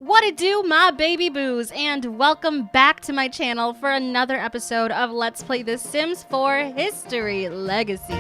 What it do, my baby boos, and welcome back to my channel for another episode of Let's Play The Sims 4 History Legacy.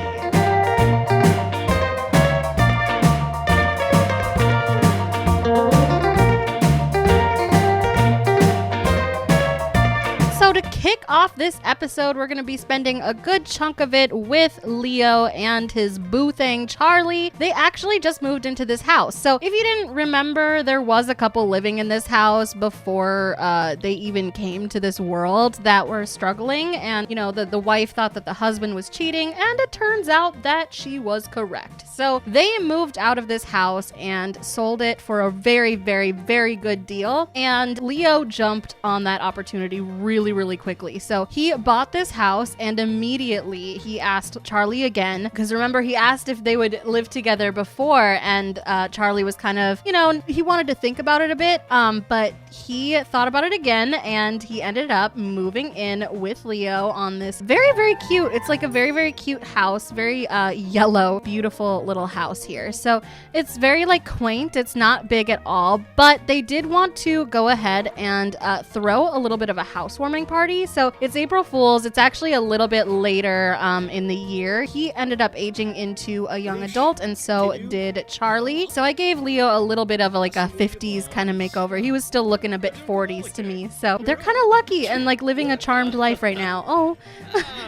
So to kick off this episode, we're going to be spending a good chunk of it with Leo and his boo thing, Charlie. They actually just moved into this house. So if you didn't remember, there was a couple living in this house before they even came to this world that were struggling. And, you know, the wife thought that the husband was cheating, and it turns out that she was correct. So they moved out of this house and sold it for a very, very, very good deal. And Leo jumped on that opportunity really quickly. So he bought this house and immediately he asked Charlie again, because remember he asked if they would live together before, and Charlie was kind of, you know, he wanted to think about it a bit, but he thought about it again and he ended up moving in with Leo on this very cute, it's like a very cute house, very yellow, beautiful little house here. So it's very like quaint, it's not big at all, but they did want to go ahead and throw a little bit of a housewarming party. So it's April Fool's. It's actually a little bit later in the year. He ended up aging into a young adult, and so did Charlie. So I gave Leo a little bit of like a 50s kind of makeover. He was still looking a bit 40s to me. So they're kind of lucky and like living a charmed life right now. Oh,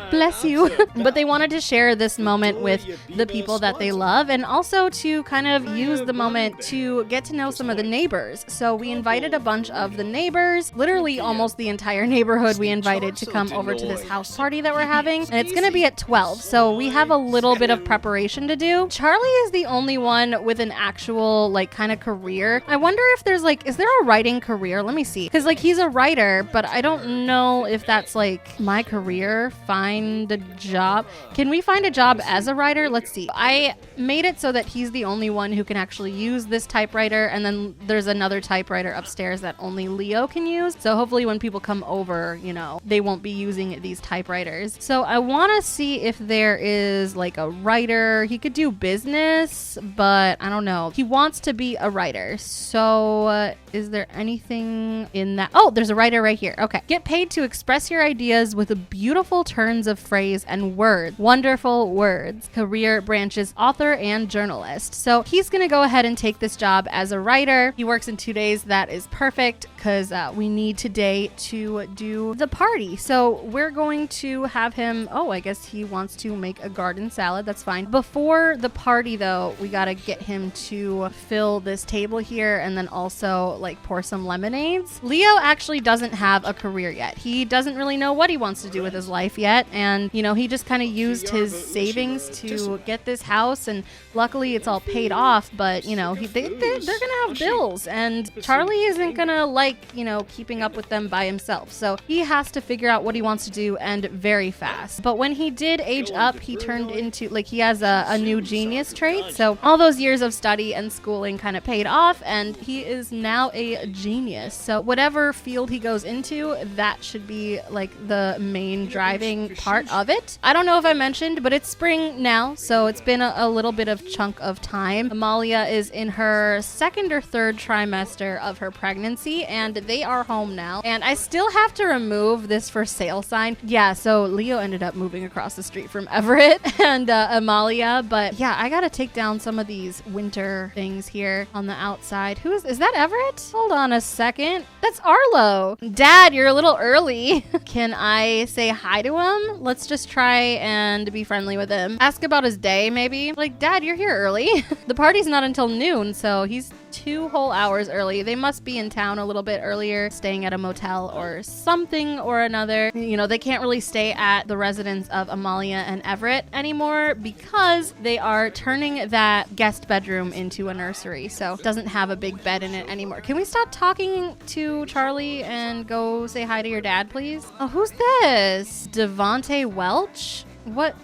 bless you. But they wanted to share this moment with the people that they love, and also to kind of use the moment to get to know some of the neighbors. So we invited a bunch of the neighbors, literally almost the entire neighborhood we invited to come over to this house party that we're having, and it's gonna be at 12, so we have a little bit of preparation to do. Charlie is the only one with an actual like kind of career. I wonder if there's like, is there a writing career? Let me see, because like he's a writer, but I don't know if that's like my career. Find a job. Can we find a job as a writer? Let's see. I made it so that he's the only one who can actually use this typewriter, and then there's another typewriter upstairs that only Leo can use. So hopefully when people come over, you know, they won't be using these typewriters. So I want to see if there is like a writer. He could do business, but I don't know. He wants to be a writer. So is there anything in that? Oh, there's a writer right here. Okay. Get paid to express your ideas with beautiful turns of phrase and words. Wonderful words. Career branches author and journalist. So he's going to go ahead and take this job as a writer. He works in 2 days. That is perfect because we need today to do the party. So we're going to have him, oh, I guess he wants to make a garden salad. That's fine. Before the party though, we got to get him to fill this table here and then also like pour some lemonades. Leo actually doesn't have a career yet. He doesn't really know what he wants to do with his life yet. And you know, he just kind of used his savings to get this house, and luckily it's all paid off, but you know, they're gonna have bills, and Charlie isn't gonna like, you know, keeping up with them by himself. So he has to figure out what he wants to do, and very fast. But when he did age up, he turned into like, he has a new genius trait. So all those years of study and schooling kind of paid off, and he is now a genius. So whatever field he goes into, that should be like the main driving part of it. I don't know if I mentioned, but it's spring now, so it's been a little bit of chunk of time. Emalia is in her 2nd or 3rd trimester of her pregnancy, and they are home now. And I still have to remove this for sale sign. Yeah, so Leo ended up moving across the street from Everett and Emalia, but yeah, I gotta take down some of these winter things here on the outside. Is that Everett? Hold on a second. That's Arlo. Dad, you're a little early. Can I say hi to him? Let's just try and be friendly with him. Ask about his day, maybe. Like, Dad, you're here early. The party's not until noon, so he's 2 whole hours early. They must be in town a little bit earlier, staying at a motel or something or another. You know, they can't really stay at the residence of Emalia and Everett anymore because they are turning that guest bedroom into a nursery, so it doesn't have a big bed in it anymore. Can we stop talking to Charlie and go say hi to your dad, please? Oh, who's this? Devonte Welch? What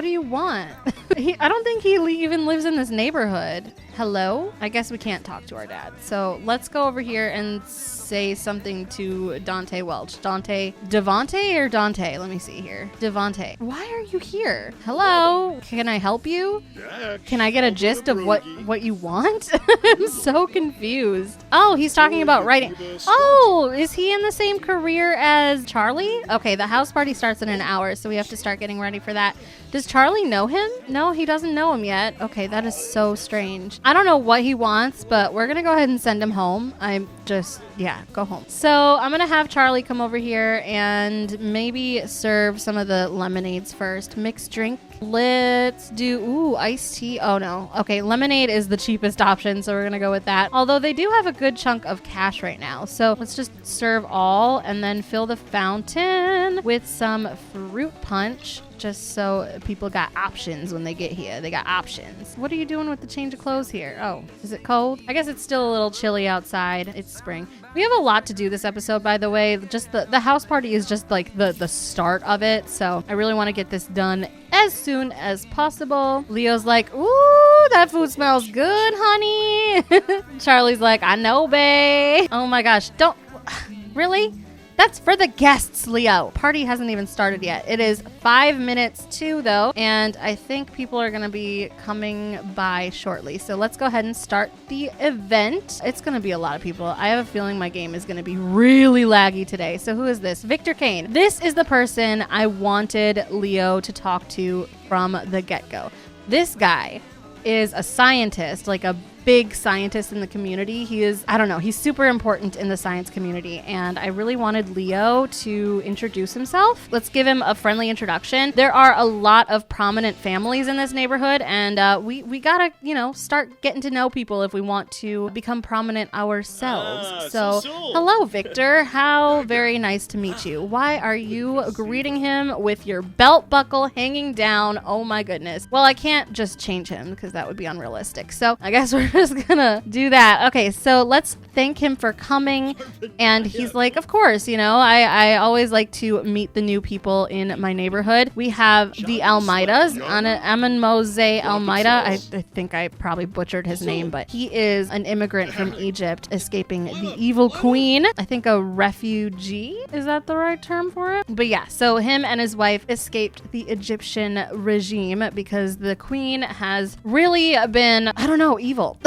do you want? I don't think he even lives in this neighborhood. hello? I guess we can't talk to our dad. So let's go over here and say something to Dante Welch. Devante or Dante? Let me see here. Devante. Why are you here? Hello? Can I help you? Can I get a gist of what you want? I'm so confused. Oh, he's talking about writing. Oh, is he in the same career as Charlie? Okay, the house party starts in an hour, so we have to start getting ready for that. Does Charlie know him? No, he doesn't know him yet. Okay, that is so strange. I don't know what he wants, but we're gonna go ahead and send him home. Go home. So I'm gonna have Charlie come over here and maybe serve some of the lemonades first. Mixed drink. Let's do, iced tea. Oh no. Okay, lemonade is the cheapest option, so we're gonna go with that. Although they do have a good chunk of cash right now. So let's just serve all and then fill the fountain with some fruit punch. Just so people got options when they get here. They got options. What are you doing with the change of clothes here? Oh, is it cold? I guess it's still a little chilly outside. It's spring. We have a lot to do this episode, by the way. Just the house party is just like the start of it. So I really want to get this done as soon as possible. Leo's like, ooh, that food smells good, honey. Charlie's like, I know, bae. Oh my gosh, don't, really? That's for the guests, Leo. Party hasn't even started yet. It is 5 minutes to, though, and I think people are going to be coming by shortly. So let's go ahead and start the event. It's going to be a lot of people. I have a feeling my game is going to be really laggy today. So who is this? Victor Kane. This is the person I wanted Leo to talk to from the get-go. This guy is a scientist, like a big scientist in the community. He is, I don't know, he's super important in the science community, and I really wanted Leo to introduce himself. Let's give him a friendly introduction. There are a lot of prominent families in this neighborhood, and we gotta, start getting to know people if we want to become prominent ourselves. So hello, Victor. How very nice to meet you. Why are you greeting him with your belt buckle hanging down? Oh my goodness. Well, I can't just change him because that would be unrealistic. So I guess we're just gonna do that. Okay, so let's thank him for coming. And he's like, of course, I always like to meet the new people in my neighborhood. We have the Almeidas, Amenmose Almeida. I think I probably butchered his name, but he is an immigrant from Egypt escaping the evil queen. I think a refugee, is that the right term for it? But yeah, so him and his wife escaped the Egyptian regime because the queen has really been, I don't know, evil.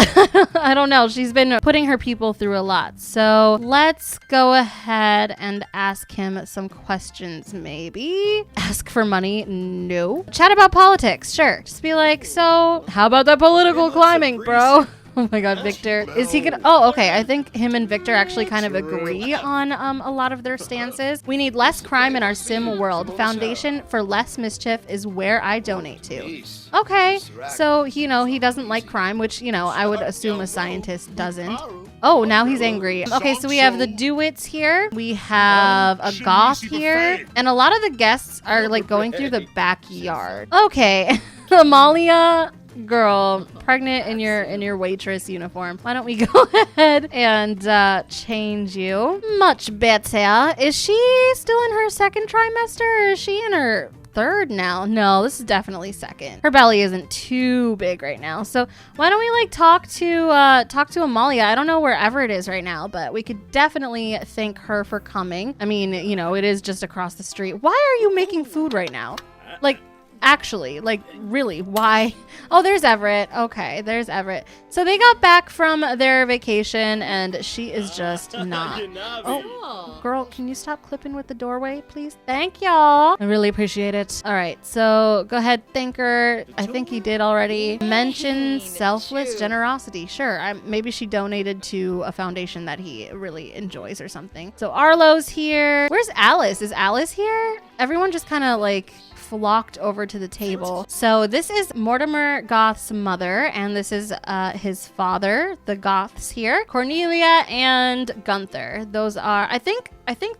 I don't know. She's been putting her people through a lot. So let's go ahead and ask him some questions, maybe. Ask for money? No. Chat about politics? Sure. Just be like, so how about that political climbing, bro? Oh my god, Victor. Is he gonna... Oh, okay. I think him and Victor actually kind of agree on a lot of their stances. We need less crime in our sim world. Foundation for Less Mischief is where I donate to. Okay. So, he doesn't like crime, which, I would assume a scientist doesn't. Oh, now he's angry. Okay, so we have the Dewitts here. We have a goth here. And a lot of the guests are, like, going through the backyard. Okay. Amalia... Girl, pregnant in your waitress uniform. Why don't we go ahead and change you? Much better. Is she still in her second trimester, or is she in her third now? No, this is definitely second. Her belly isn't too big right now. So why don't we talk to Amalia? I don't know where Everett is right now, but we could definitely thank her for coming. I mean, it is just across the street. Why are you making food right now? Actually, really, why? Oh, there's Everett. Okay, there's Everett. So they got back from their vacation, and she is just not. Oh, girl, can you stop clipping with the doorway, please? Thank y'all. I really appreciate it. All right, so go ahead, thank her. I think he did already. Mention selfless generosity. Sure, maybe she donated to a foundation that he really enjoys or something. So Arlo's here. Where's Alice? Is Alice here? Everyone just kind of flocked over to the table. So this is Mortimer Goth's mother, and this is his father, the Goths here, Cornelia and Gunther. Those are, I think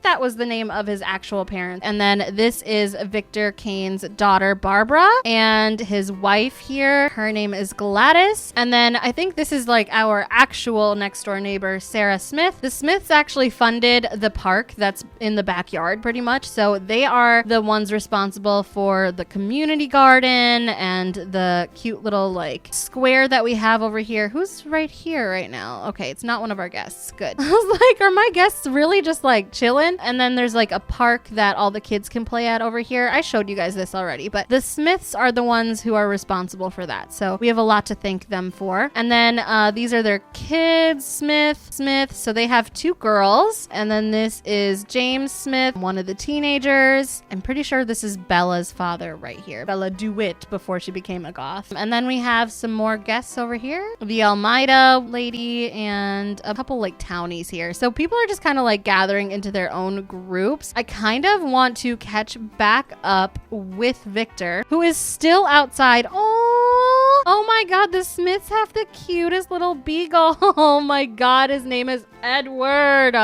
that was the name of his actual parents. And then this is Victor Kane's daughter, Barbara, and his wife here. Her name is Gladys. And then I think this is our actual next door neighbor, Sarah Smith. The Smiths actually funded the park that's in the backyard pretty much. So they are the ones responsible for for the community garden and the cute little like square that we have over here. Who's right here right now? Okay, it's not one of our guests. Good. I was like, are my guests really just like chilling? And then there's like a park that all the kids can play at over here. I showed you guys this already, but the Smiths are the ones who are responsible for that. So we have a lot to thank them for. And then these are their kids, Smith. So they have 2 girls. And then this is James Smith, one of the teenagers. I'm pretty sure this is Bella's father right here. Bella DeWitt before she became a goth. And then we have some more guests over here. The Almeida lady and a couple like townies here. So people are just kind of like gathering into their own groups. I kind of want to catch back up with Victor, who is still outside. Oh my God, the Smiths have the cutest little beagle. Oh my God, his name is Edward.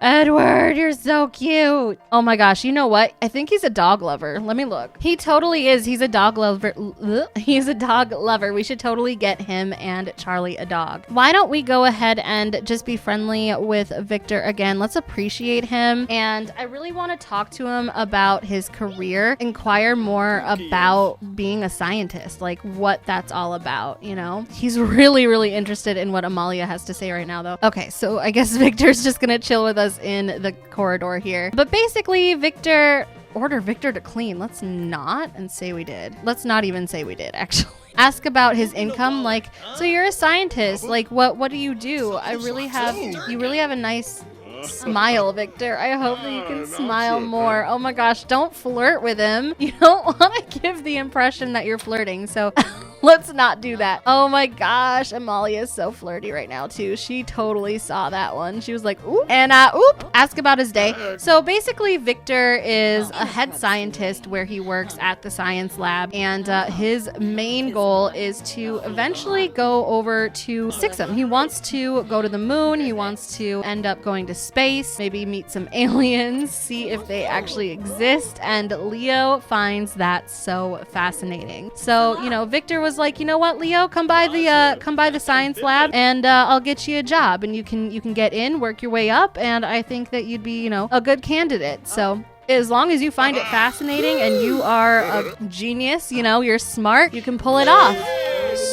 Edward, you're so cute. Oh my gosh, you know what? I think he's a dog lover. Let me look. He totally is. He's a dog lover. He's a dog lover. We should totally get him and Charlie a dog. Why don't we go ahead and just be friendly with Victor again? Let's appreciate him. And I really want to talk to him about his career, inquire more about being a scientist, like what that's all about, you know? He's really, really interested in what Emalia has to say right now, though. Okay, so I guess Victor's just gonna chill with us in the corridor here. But basically, order Victor to clean. Let's not and say we did. Let's not even say we did, actually. Ask about his income, like, so you're a scientist, like what do you do? You really have a nice smile, Victor. I hope that you can smile more. Oh my gosh, don't flirt with him. You don't want to give the impression that you're flirting, so let's not do that. Oh my gosh, Emalia is so flirty right now too. She totally saw that one. She was like, oop. And ask about his day. So basically, Victor is a head scientist where he works at the science lab, and his main goal is to eventually go over to Sixum. He wants to go to the moon. He wants to end up going to space, maybe meet some aliens, see if they actually exist, and Leo finds that so fascinating. So, you know, Victor was like, you know what, Leo, come by the science lab and I'll get you a job, and you can get in, work your way up, and I think that you'd be, you know, a good candidate. So as long as you find it fascinating and you are a genius, you know, you're smart, you can pull it off.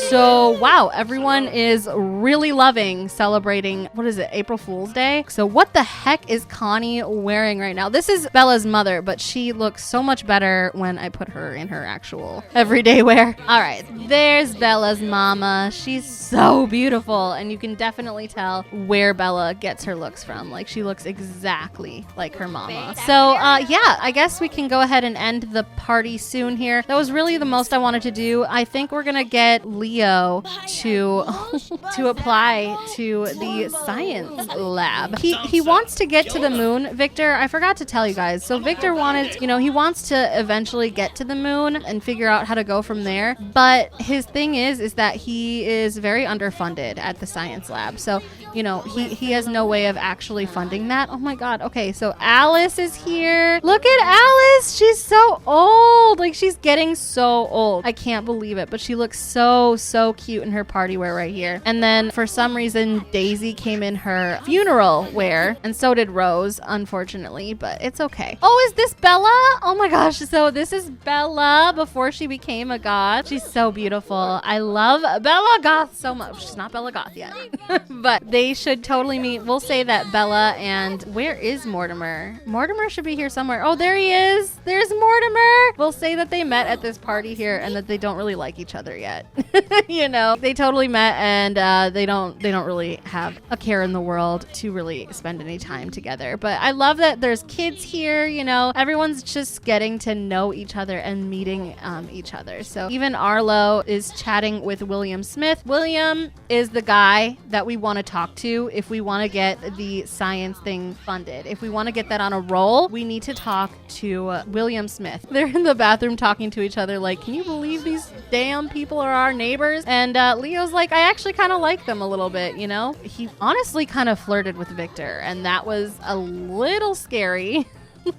So, wow, everyone is really loving celebrating, what is it, April Fool's Day? So what the heck is Connie wearing right now? This is Bella's mother, but she looks so much better when I put her in her actual everyday wear. All right, there's Bella's mama. She's so beautiful, and you can definitely tell where Bella gets her looks from. Like, she looks exactly like her mama. So, yeah, I guess we can go ahead and end the party soon here. That was really the most I wanted to do. I think we're gonna get Leo to apply to the science lab. He wants to get to the moon, Victor. I forgot to tell you guys. So Victor wanted, you know, he wants to eventually get to the moon and figure out how to go from there. But his thing is that he is very underfunded at the science lab. So, you know, he has no way of actually funding that. Oh my God. Okay, so Alice is here. Look at Alice. She's so old. Like, she's getting so old. I can't believe it, but she looks so cute in her party wear right here. And then for some reason, Daisy came in her funeral wear, and so did Rose, unfortunately, but it's okay. Oh, is this Bella? Oh my gosh. So this is Bella before she became a goth. She's so beautiful. I love Bella Goth so much. She's not Bella Goth yet, but they should totally meet. We'll say that Bella and where is Mortimer? Mortimer should be here somewhere. Oh, there he is. There's Mortimer. We'll say that they met at this party here and that they don't really like each other yet. You know, they totally met, and they don't really have a care in the world to really spend any time together. But I love that there's kids here, you know, everyone's just getting to know each other and meeting each other. So even Arlo is chatting with William Smith. William is the guy that we want to talk to if we want to get the science thing funded. If we want to get that on a roll, we need to talk to William Smith. They're in the bathroom talking to each other like, can you believe these damn people are our neighbors? And Leo's like, I actually kind of like them a little bit, you know? He honestly kind of flirted with Victor, and that was a little scary.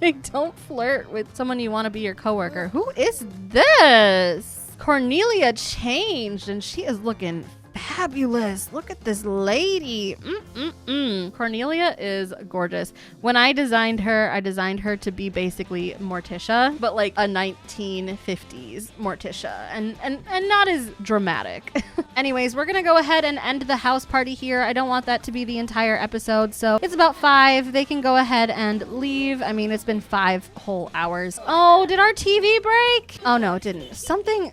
Like, don't flirt with someone you want to be your coworker. Who is this? Cornelia changed, and she is looking fabulous. Look at this lady. Cornelia is gorgeous. When I designed her to be basically Morticia, but like a 1950s Morticia and not as dramatic. Anyways, we're gonna go ahead and end the house party here. I don't want that to be the entire episode, so it's about 5. They can go ahead and leave. I mean, it's been 5 whole hours. Oh, did our TV break? Oh no, it didn't.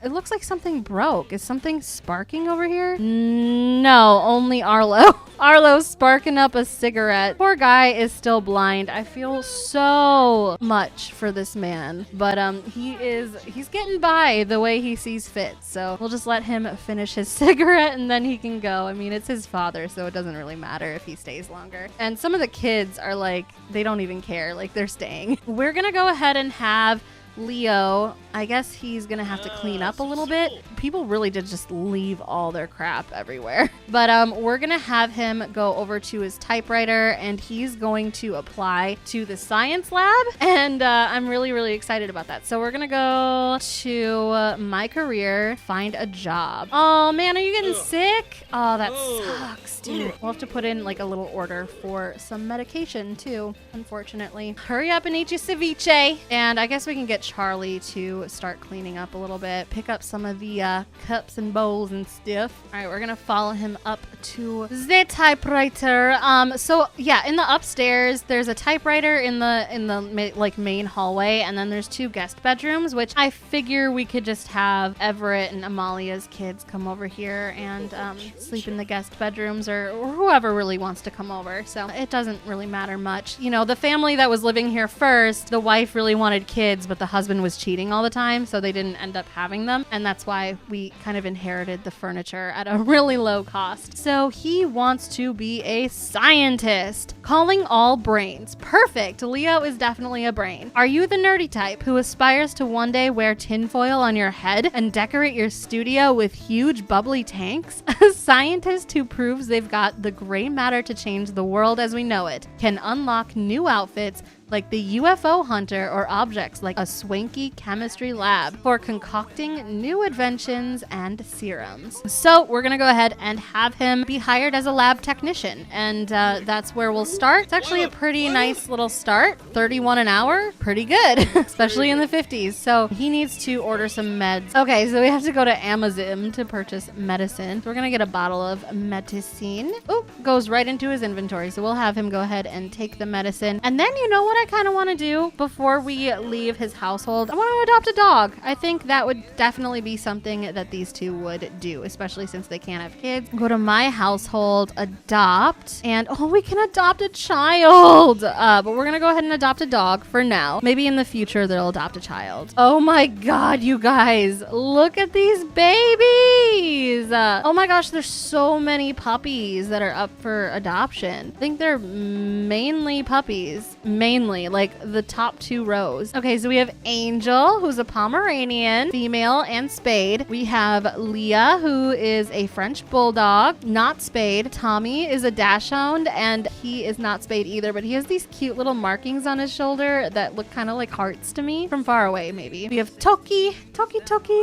It looks like something broke. Is something sparking over here? No, only Arlo. Arlo's sparking up a cigarette. Poor guy is still blind. I feel so much for this man, but he's getting by the way he sees fit. So we'll just let him finish his cigarette and then he can go. I mean, it's his father, so it doesn't really matter if he stays longer. And some of the kids are like, they don't even care. Like, they're staying. We're gonna go ahead and have Leo, I guess he's gonna have to clean up a little bit. People really did just leave all their crap everywhere. But we're gonna have him go over to his typewriter and he's going to apply to the science lab. And I'm really, really excited about that. So we're gonna go to my career, find a job. Oh man, are you getting sick? Oh, that sucks, dude. We'll have to put in like a little order for some medication too, unfortunately. Hurry up and eat your ceviche. And I guess we can get Charlie to start cleaning up a little bit, pick up some of the cups and bowls and stuff. All right, we're gonna follow him up to the typewriter. So yeah, in the upstairs there's a typewriter in the like main hallway, and then there's 2 guest bedrooms, which I figure we could just have Everett and Amalia's kids come over here and sleep in the guest bedrooms, or whoever really wants to come over. So it doesn't really matter much. You know, the family that was living here first, the wife really wanted kids, but the husband was cheating all the time, so they didn't end up having them, and that's why we kind of inherited the furniture at a really low cost. So he wants to be a scientist. Calling all brains. Perfect. Leo is definitely a brain. Are you the nerdy type who aspires to one day wear tinfoil on your head and decorate your studio with huge bubbly tanks? A scientist who proves they've got the gray matter to change the world as we know it can unlock new outfits like the UFO hunter, or objects like a swanky chemistry lab for concocting new inventions and serums. So we're gonna go ahead and have him be hired as a lab technician, and that's where we'll start. It's actually a pretty nice little start. 31 an hour, pretty good, especially in the 50s. So he needs to order some meds. Okay, so we have to go to Amazon to purchase medicine. So we're gonna get a bottle of medicine. Oh, goes right into his inventory. So we'll have him go ahead and take the medicine. And then, you know what I kind of want to do before we leave his household? I want to adopt a dog. I think that would definitely be something that these 2 would do, especially since they can't have kids. Go to my household, adopt, and oh, we can adopt a child. But we're gonna go ahead and adopt a dog for now. Maybe in the future they'll adopt a child. Oh my god, you guys, look at these babies. Oh my gosh, there's so many puppies that are up for adoption. I think they're mainly puppies. Mainly, like the top 2 rows. Okay, so we have Angel, who's a Pomeranian, female and spayed. We have Leah, who is a French bulldog, not spayed. Tommy is a dachshund, and he is not spayed either, but he has these cute little markings on his shoulder that look kind of like hearts to me, from far away maybe. We have Toki,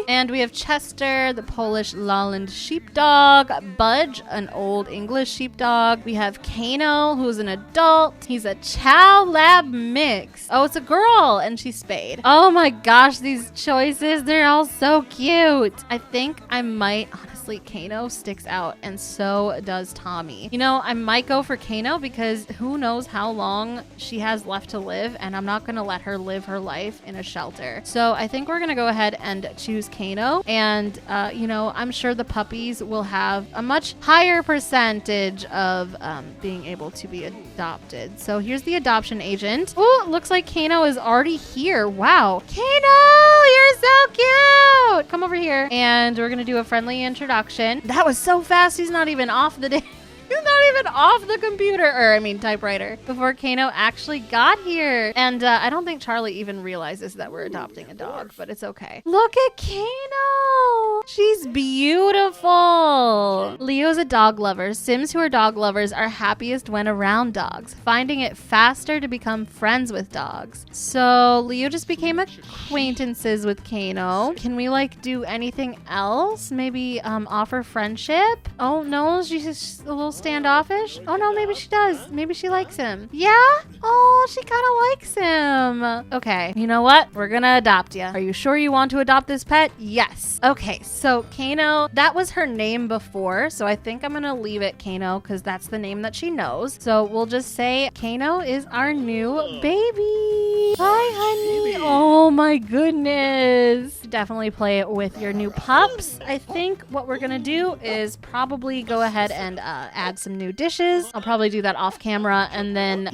and we have Chester, the Polish Lowland sheepdog, Budge, an old English sheepdog. We have Kano, who's an adult. He's a Chow Lab mix. Oh, it's a girl, and she's spayed. Oh my gosh, these choices, they're all so cute. I think I might, honestly, Kano sticks out, and so does Tommy. You know, I might go for Kano because who knows how long she has left to live, and I'm not gonna let her live her life in a shelter. So I think we're gonna go ahead and choose Kano, and you know, I'm sure the puppies will have a much higher percentage of being able to be adopted. So here's the adoption agent. Oh, looks like Kano is already here. Wow. Kano, you're so cute. Come over here. And we're going to do a friendly introduction. That was so fast. He's not even off the day. He's not even off the computer, or I mean typewriter, before Kano actually got here. And I don't think Charlie even realizes that we're adopting a dog, but it's okay. Look at Kano. She's beautiful. Leo's a dog lover. Sims who are dog lovers are happiest when around dogs, finding it faster to become friends with dogs. So Leo just became acquaintances with Kano. Can we like do anything else? Maybe offer friendship? Oh no, she's just a little standoffish. Oh no, maybe she does. Maybe she likes him. Yeah? Oh, she kind of likes him. Okay, you know what? We're gonna adopt you. Are you sure you want to adopt this pet? Yes. Okay, so Kano, that was her name before, so I think I'm gonna leave it Kano because that's the name that she knows. So we'll just say Kano is our new baby. Hi, honey. Oh my goodness. Definitely play with your new pups. I think what we're gonna do is probably go ahead and add some new dishes. I'll probably do that off camera, and then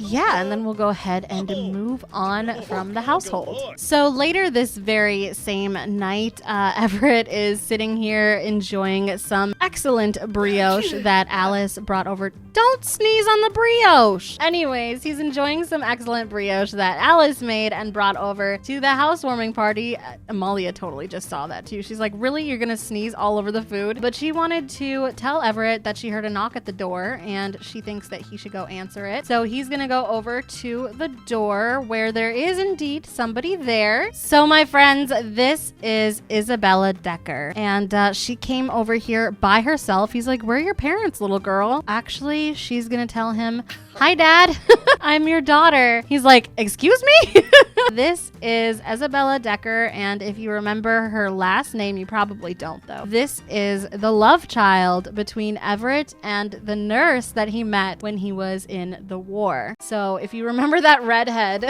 we'll go ahead and move on from the household. So later this very same night, Everett is sitting here enjoying some excellent brioche that Alice brought over. Don't sneeze on the brioche! Anyways, he's enjoying some excellent brioche that Alice made and brought over to the housewarming party. Emalia totally just saw that too. She's like, really? You're gonna sneeze all over the food? But she wanted to tell Everett that she heard a knock at the door and she thinks that he should go answer it. So he's gonna go over to the door where there is indeed somebody there. So my friends, this is Isabella Decker, and she came over here by herself. He's like, where are your parents, little girl? Actually, she's gonna tell him, hi, Dad. I'm your daughter. He's like, excuse me? This is Isabella Decker, and if you remember her last name, you probably don't though. This is the love child between Everett and the nurse that he met when he was in the war. So if you remember that redhead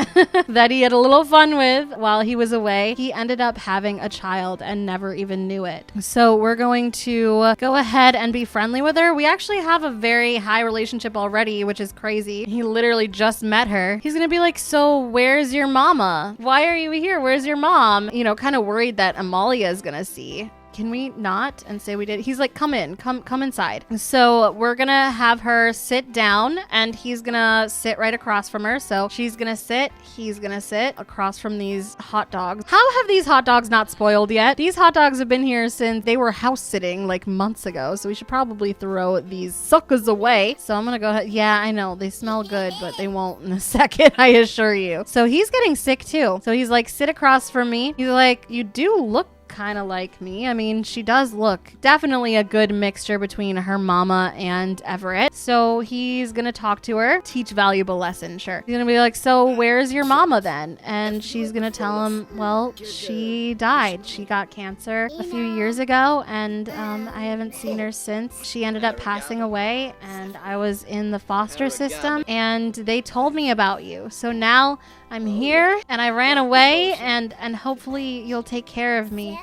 that he had a little fun with while he was away, he ended up having a child and never even knew it. So we're going to go ahead and be friendly with her. We actually have a very high relationship already, which is crazy. He literally just met her. He's gonna be like, so where's your mama? Why are you here? Where's your mom? You know, kind of worried that Emalia is gonna see. Can we not and say we did? He's like, come in, come inside. So we're gonna have her sit down and he's gonna sit right across from her. So she's gonna sit, he's gonna sit across from these hot dogs. How have these hot dogs not spoiled yet? These hot dogs have been here since they were house sitting like months ago. So we should probably throw these suckers away. So I'm gonna go ahead. Yeah, I know they smell good, but they won't in a second, I assure you. So he's getting sick too. So he's like, sit across from me. He's like, you do look kind of like me. I mean, she does look definitely a good mixture between her mama and Everett. So he's gonna talk to her, teach valuable lessons, sure. He's gonna be like, so where's your mama then? And she's gonna tell him, well, she died. She got cancer a few years ago, and I haven't seen her since. She ended up passing away, and I was in the foster system, and they told me about you. So now I'm here, and I ran away, and hopefully you'll take care of me.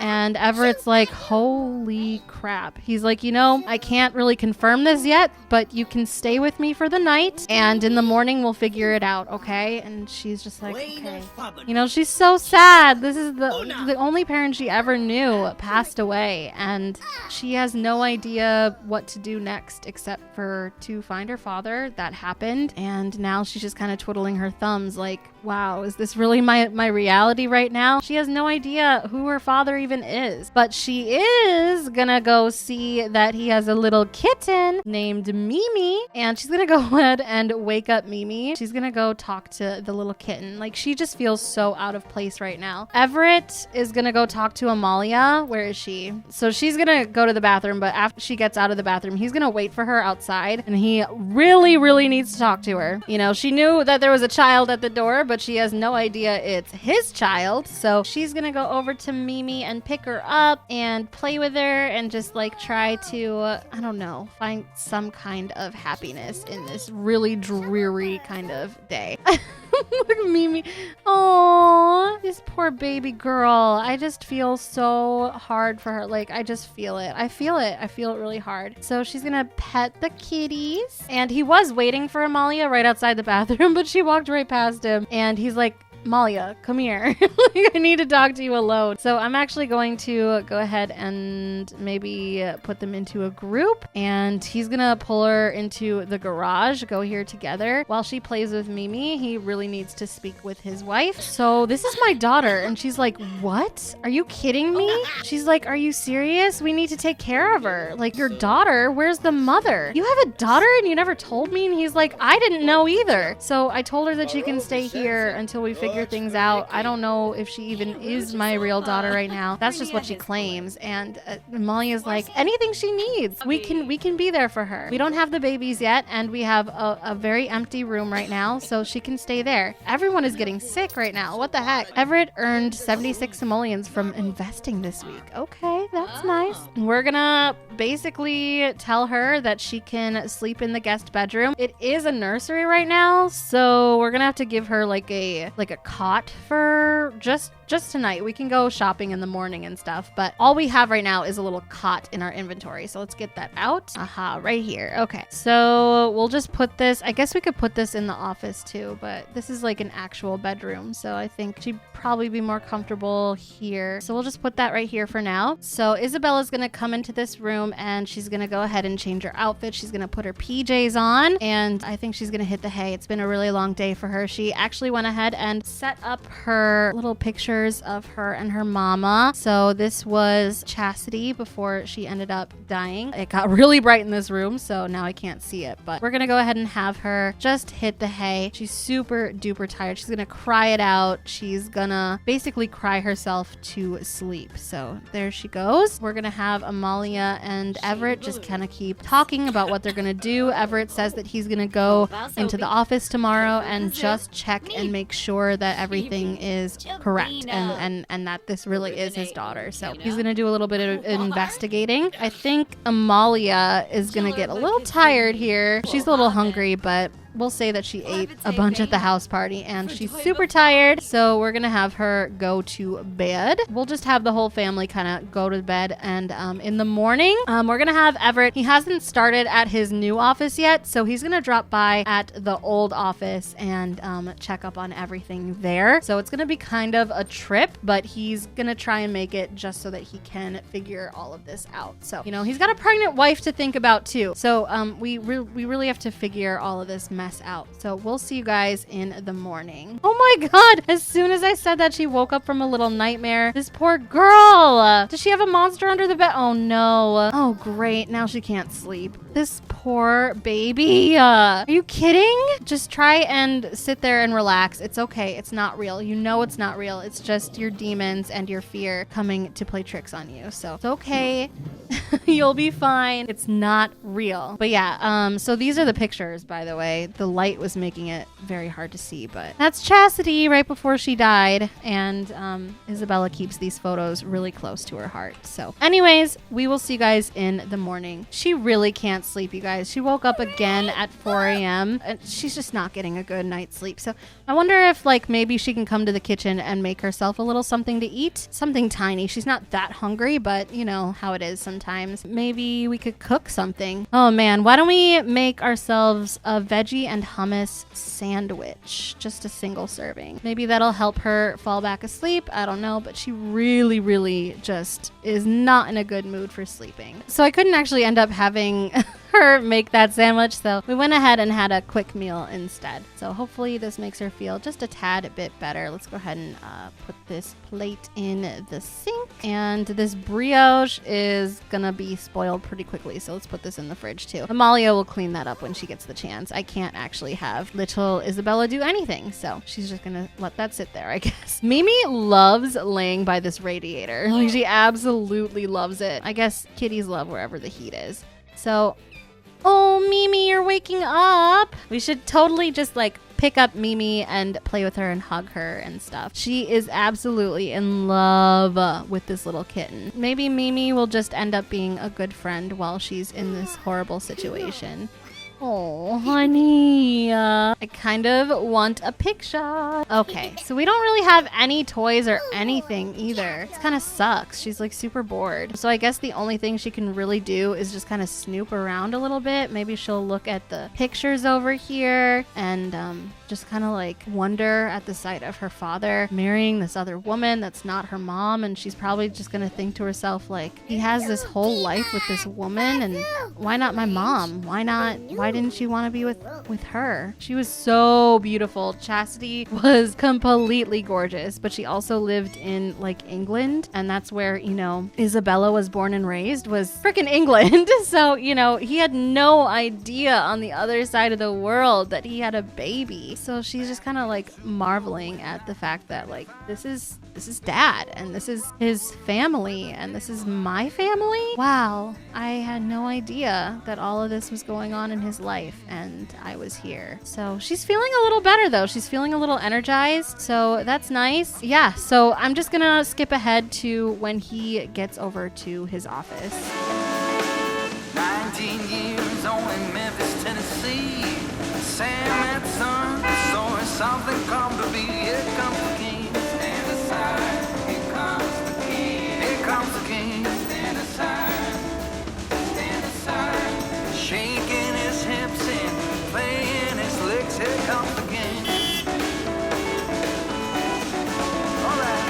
And Everett's like, holy crap. He's like, you know, I can't really confirm this yet, but you can stay with me for the night, and in the morning we'll figure it out, okay? And she's just like, okay. You know, she's so sad. This is the only parent she ever knew passed away, and she has no idea what to do next except for to find her father. That happened, and now she's just kind of twiddling her thumbs like, wow, is this really my reality right now? She has no idea who her father even is, but she is gonna go see that he has a little kitten named Mimi, and she's gonna go ahead and wake up Mimi. She's gonna go talk to the little kitten. Like, she just feels so out of place right now. Everett is gonna go talk to Emalia. Where is she? So she's gonna go to the bathroom, but after she gets out of the bathroom, he's gonna wait for her outside, and he really needs to talk to her. You know, she knew that there was a child at the door, but she has no idea it's his child. So she's gonna go over to Mimi and pick her up and play with her and just like try to, I don't know, find some kind of happiness in this really dreary kind of day. Look at Mimi. Oh, this poor baby girl. I just feel so hard for her. Like, I just feel it. I feel it really hard. So she's gonna pet the kitties. And he was waiting for Emalia right outside the bathroom, but she walked right past him. And he's like, Malia, come here. I need to talk to you alone. So I'm actually going to go ahead and maybe put them into a group, and he's gonna pull her into the garage, go here together while she plays with Mimi. He really needs to speak with his wife. So this is my daughter, and she's like, what? Are you kidding me? She's like, are you serious? We need to take care of her. Like, your daughter? Where's the mother? You have a daughter and you never told me? And he's like, I didn't know either. So I told her that she can stay here until we figure things out. I don't know if she even is my real daughter right now. That's just what she claims. And Amalia's like, anything she needs, we can be there for her. We don't have the babies yet, and we have a very empty room right now, so she can stay there. Everyone is getting sick right now. What the heck? Everett earned 76 simoleons from investing this week. Okay, that's nice. We're gonna basically tell her that she can sleep in the guest bedroom. It is a nursery right now, so we're gonna have to give her like a cot for just tonight. We can go shopping in the morning and stuff, but all we have right now is a little cot in our inventory. So let's get that out. Aha, right here. Okay, so we'll just put this, I guess we could put this in the office too, but this is like an actual bedroom, so I think she'd probably be more comfortable here. So we'll just put that right here for now. So Isabella's gonna come into this room, and she's gonna go ahead and change her outfit. She's gonna put her PJs on, and I think she's gonna hit the hay. It's been a really long day for her. She actually went ahead and set up her little pictures of her and her mama. So this was Chastity before she ended up dying. It got really bright in this room, so now I can't see it, but we're gonna go ahead and have her just hit the hay. She's super duper tired. She's gonna cry it out. She's gonna basically cry herself to sleep. So there she goes. We're gonna have Emalia and Everett just kind of keep talking about what they're gonna do. Everett says that he's gonna go into the office tomorrow and just check and make sure that everything is correct, and that this really is his daughter. So he's gonna do a little bit of investigating. I think Emalia is gonna get a little tired here. She's a little hungry, but we'll say that she ate a bunch at the house party and she's super tired. So we're gonna have her go to bed. We'll just have the whole family kind of go to bed. And in the morning, we're gonna have Everett. He hasn't started at his new office yet, so he's gonna drop by at the old office and check up on everything there. So it's gonna be kind of a trip, but he's gonna try and make it just so that he can figure all of this out. So, you know, he's got a pregnant wife to think about too. So we really have to figure all of this mess out. So we'll see you guys in the morning. Oh my god, as soon as I said that, she woke up from a little nightmare. This poor girl. Does she have a monster under the bed? Oh no. Oh great, now she can't sleep. This poor baby. Are you kidding? Just try and sit there and relax. It's okay. It's not real. You know it's not real. It's just your demons and your fear coming to play tricks on you. So it's okay. You'll be fine. It's not real. But yeah, so these are the pictures, by the way. The light was making it very hard to see, but that's Chastity right before she died. And Isabella keeps these photos really close to her heart. So anyways, we will see you guys in the morning. She really can't sleep, you guys. She woke up again at 4 a.m. and she's just not getting a good night's sleep. So I wonder if like maybe she can come to the kitchen and make herself a little something to eat. Something tiny. She's not that hungry, but you know how it is sometimes. Maybe we could cook something. Oh man, why don't we make ourselves a veggie and hummus sandwich? Just a single serving. Maybe that'll help her fall back asleep. I don't know, but she really just is not in a good mood for sleeping. So I couldn't actually end up having her make that sandwich, so we went ahead and had a quick meal instead. So hopefully this makes her feel just a tad bit better. Let's go ahead and put this plate in the sink, and this brioche is gonna be spoiled pretty quickly, so let's put this in the fridge too. Amalia will clean that up when she gets the chance. I can't actually have little Isabella do anything, so she's just gonna let that sit there, I guess. Mimi loves laying by this radiator. Like, she absolutely loves it. I guess kitties love wherever the heat is. So oh, Mimi, you're waking up. We should totally just like pick up Mimi and play with her and hug her and stuff. She is absolutely in love with this little kitten. Maybe Mimi will just end up being a good friend while she's in this horrible situation. Oh, honey. I I kind of want a picture. Okay, so we don't really have any toys or anything either. It kind of sucks. She's like super bored. So I guess the only thing she can really do is just kind of snoop around a little bit. Maybe she'll look at the pictures over here and just kind of like wonder at the sight of her father marrying this other woman that's not her mom, and she's probably just gonna think to herself like, he has this whole life with this woman, and why not my mom? Why didn't she want to be with her? She was so beautiful. Chastity was completely gorgeous, but she also lived in like England, and that's where, you know, Isabella was born and raised, was freaking England. So, you know, he had no idea on the other side of the world that he had a baby. So she's just kind of like marveling at the fact that like this is dad, and this is his family, and this is my family. Wow, I had no idea that all of this was going on in his life, and I was here. So she's feeling a little better though. She's feeling a little energized, so that's nice. Yeah, so I'm just gonna skip ahead to when he gets over to his office. 19 years old in Memphis, Tennessee. Sam and son, so something come to be. Here comes the king. Stand aside. Here comes the king. Here comes the king. Stand aside. Stand aside. Shaking his hips and playing his licks. Here comes the king. All right.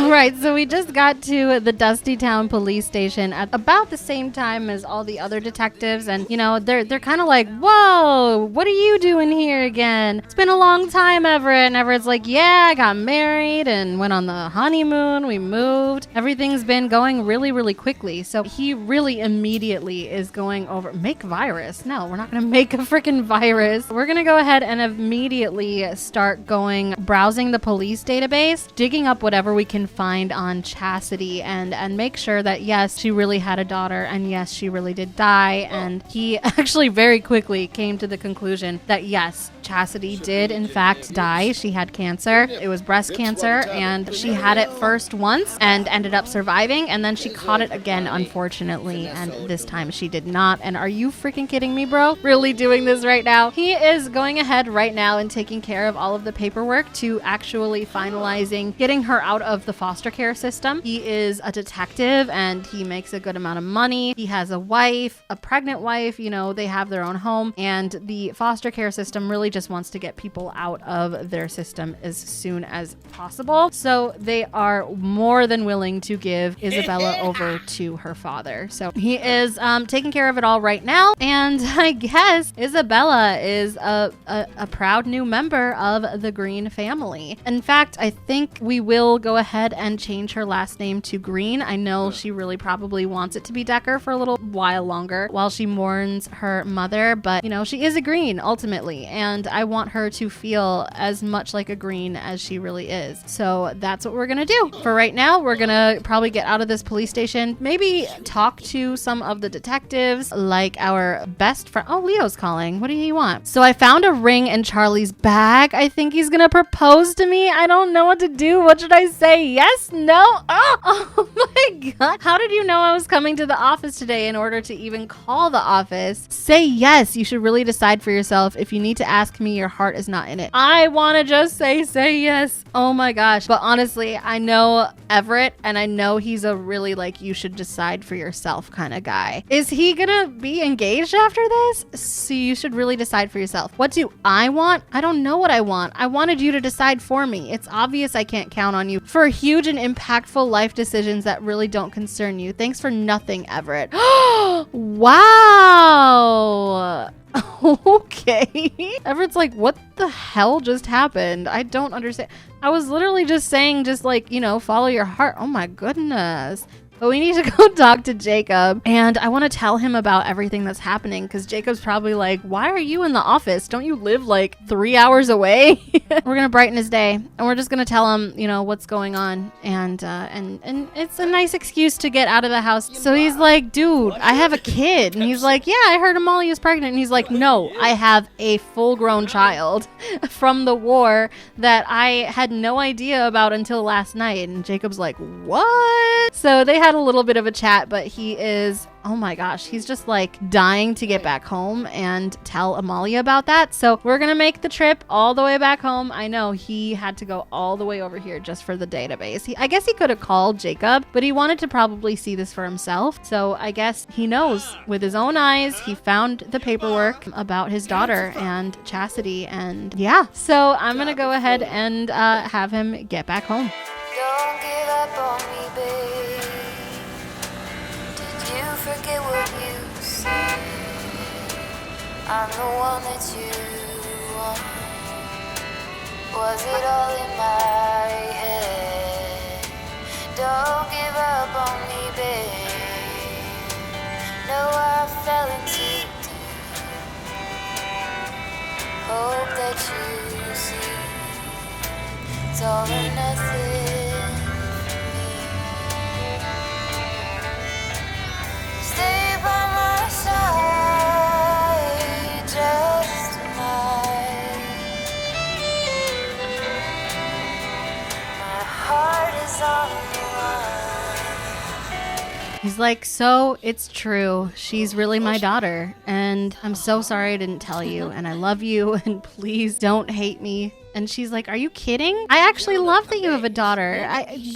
Right, so we just got to the Dusty Town police station at about the same time as all the other detectives, and you know, they're kind of like, whoa, what are you doing here again? It's been a long time, Everett. And Everett's like, yeah, I got married and went on the honeymoon, we moved. Everything's been going really, really quickly. So he really immediately is going over, make virus. No, we're not gonna make a freaking virus. We're gonna go ahead and immediately start browsing the police database, digging up whatever we can find on Chastity, and make sure that yes, she really had a daughter, and yes, she really did die. And he actually very quickly came to the conclusion that yes, Chastity did in fact die. She had cancer. It was breast cancer, and she had it first once and ended up surviving, and then she caught it again, unfortunately, and this time she did not. And are you freaking kidding me, bro? Really doing this right now? He is going ahead right now and taking care of all of the paperwork to actually finalizing getting her out of the foster care system. He is a detective and he makes a good amount of money. He has a wife, a pregnant wife, you know, they have their own home, and the foster care system really just wants to get people out of their system as soon as possible. So they are more than willing to give Isabella over to her father. So he is taking care of it all right now, and I guess Isabella is a proud new member of the Green family. In fact, I think we will go ahead and change her last name to Green. I know she really probably wants it to be Decker for a little while longer while she mourns her mother, but you know, she is a Green ultimately, and I want her to feel as much like a Green as she really is. So that's what we're gonna do. For right now, we're gonna probably get out of this police station, maybe talk to some of the detectives, like our best friend. Oh, Leo's calling. What do you want? So I found a ring in Charlie's bag. I think he's gonna propose to me. I don't know what to do. What should I say? Yes? No? Oh my God. How did you know I was coming to the office today in order to even call the office? Say yes. You should really decide for yourself. If you need to ask me, your heart is not in it. I want to just say yes. Oh my gosh. But honestly, I know Everett, and I know he's a really like, you should decide for yourself kind of guy. Is he gonna be engaged after this? So you should really decide for yourself. What do I want? I don't know what I want. I wanted you to decide for me. It's obvious I can't count on you for huge and impactful life decisions that really don't concern you. Thanks for nothing, Everett. Wow. Okay. Everett's like, what the hell just happened? I don't understand. I was literally just saying, just like, you know, follow your heart. Oh my goodness. But we need to go talk to Jacob, and I want to tell him about everything that's happening, because Jacob's probably like, why are you in the office? Don't you live like 3 hours away? We're going to brighten his day, and we're just going to tell him, you know, what's going on. And it's a nice excuse to get out of the house. So he's like, dude, I have a kid. And he's like, yeah, I heard Emalia is pregnant. And he's like, no, I have a full-grown child from the war that I had no idea about until last night. And Jacob's like, what? So they had a little bit of a chat, but he is, oh my gosh, he's just like dying to get back home and tell Emalia about that. So we're gonna make the trip all the way back home. I know he had to go all the way over here just for the database. I guess he could have called Jacob, but he wanted to probably see this for himself. So I guess he knows with his own eyes. He found the paperwork about his daughter and Chastity, and yeah. So I'm gonna go ahead and have him get back home. Don't give up on me, babe. Did you forget what you said? I'm the one that you want. Was it all in my head? Don't give up on me, babe. No, I fell into deep. Hope that you see it's all or nothing. Stay by my side just tonight. My heart is on the line. He's like, so it's true. She's really my daughter. And I'm so sorry I didn't tell you. And I love you. And please don't hate me. And she's like, are you kidding? I actually love that you have a daughter.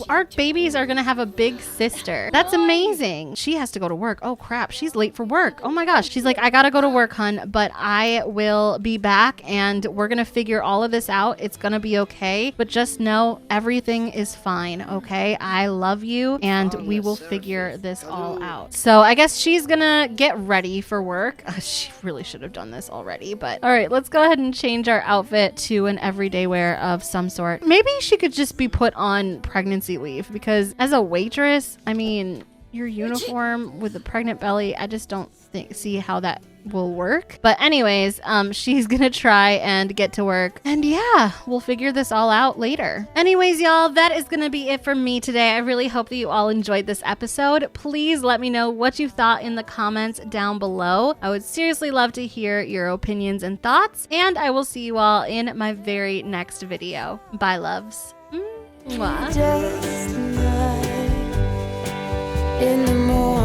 Our babies are going to have a big sister. That's amazing. She has to go to work. Oh, crap. She's late for work. Oh, my gosh. She's like, I got to go to work, hun, but I will be back and we're going to figure all of this out. It's going to be okay. But just know everything is fine, okay? I love you and we will figure this all out. So I guess she's going to get ready for work. She really should have done this already, but all right, let's go ahead and change our outfit to an everyday wear of some sort. Maybe she could just be put on pregnancy leave, because as a waitress, I mean, your uniform with a pregnant belly, I just don't see how that will work. But anyways, she's gonna try and get to work, and yeah, we'll figure this all out later. Anyways, y'all, that is gonna be it from me today. I really hope that you all enjoyed this episode. Please let me know what you thought in the comments down below. I would seriously love to hear your opinions and thoughts, and I will see you all in my very next video. Bye, loves. Mwah. Just tonight in the morning.